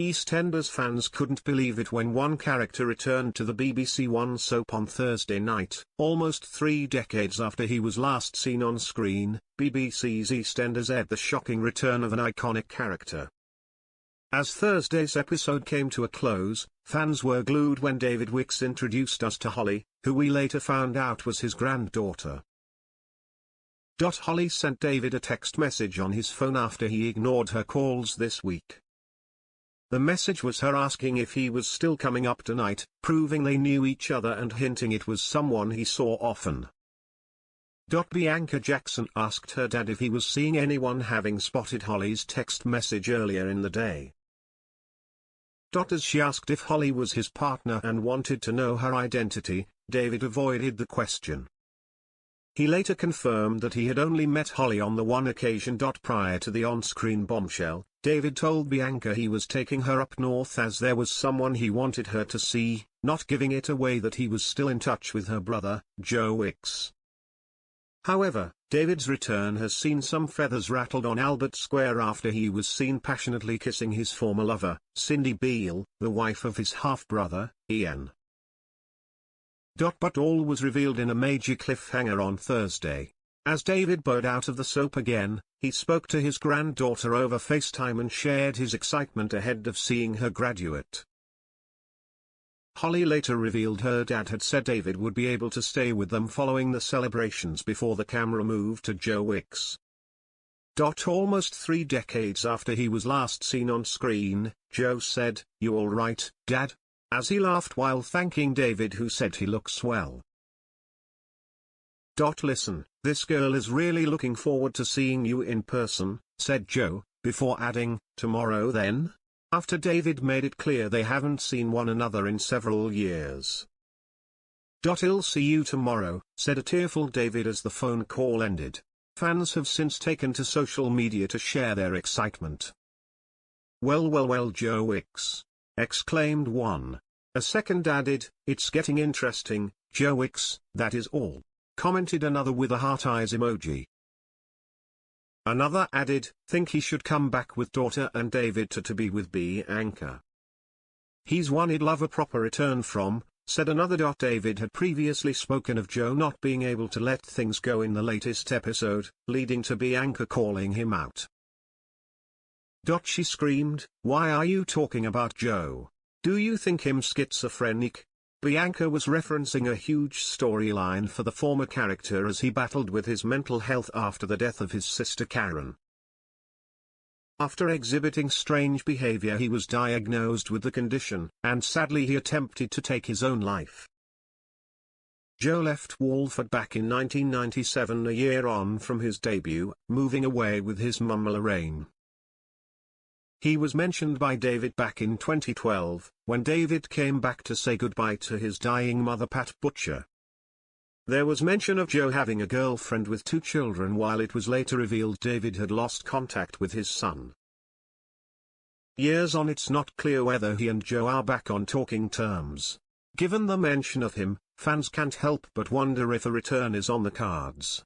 EastEnders fans couldn't believe it when one character returned to the BBC One soap on Thursday night. Almost 3 decades after he was last seen on screen, BBC's EastEnders aired the shocking return of an iconic character. As Thursday's episode came to a close, fans were glued when David Wicks introduced us to Holly, who we later found out was his granddaughter. Holly sent David a text message on his phone after he ignored her calls this week. The message was her asking if he was still coming up tonight, proving they knew each other and hinting it was someone he saw often. Bianca Jackson asked her dad if he was seeing anyone, having spotted Holly's text message earlier in the day. As she asked if Holly was his partner and wanted to know her identity, David avoided the question. He later confirmed that he had only met Holly on the one occasion. Prior to the on-screen bombshell, David told Bianca he was taking her up north as there was someone he wanted her to see, not giving it away that he was still in touch with her brother, Joe Wicks. However, David's return has seen some feathers rattled on Albert Square after he was seen passionately kissing his former lover, Cindy Beale, the wife of his half-brother, Ian. But all was revealed in a major cliffhanger on Thursday. As David bowed out of the soap again, he spoke to his granddaughter over FaceTime and shared his excitement ahead of seeing her graduate. Holly later revealed her dad had said David would be able to stay with them following the celebrations before the camera moved to Joe Wicks. Almost 3 decades after he was last seen on screen, Joe said, "You all right, Dad?" as he laughed while thanking David, who said he looks well. "Listen, this girl is really looking forward to seeing you in person," said Joe, before adding, "Tomorrow then?" after David made it clear they haven't seen one another in several years. "I'll see you tomorrow," said a tearful David as the phone call ended. Fans have since taken to social media to share their excitement. Well, Joe Wicks!" exclaimed one. A second added, "It's getting interesting, Joe Wicks, that is all," commented another with a heart eyes emoji. Another added, "Think he should come back with daughter and David to be with Bianca. He's one he'd love a proper return from," said another. David had previously spoken of Joe not being able to let things go in the latest episode, leading to Bianca calling him out. She screamed, "Why are you talking about Joe? Do you think him schizophrenic?" Bianca was referencing a huge storyline for the former character as he battled with his mental health after the death of his sister Karen. After exhibiting strange behavior, he was diagnosed with the condition, and sadly he attempted to take his own life. Joe left Walford back in 1997, a year on from his debut, moving away with his mum Lorraine. He was mentioned by David back in 2012, when David came back to say goodbye to his dying mother Pat Butcher. There was mention of Joe having a girlfriend with 2 children, while it was later revealed David had lost contact with his son. Years on, it's not clear whether he and Joe are back on talking terms. Given the mention of him, fans can't help but wonder if a return is on the cards.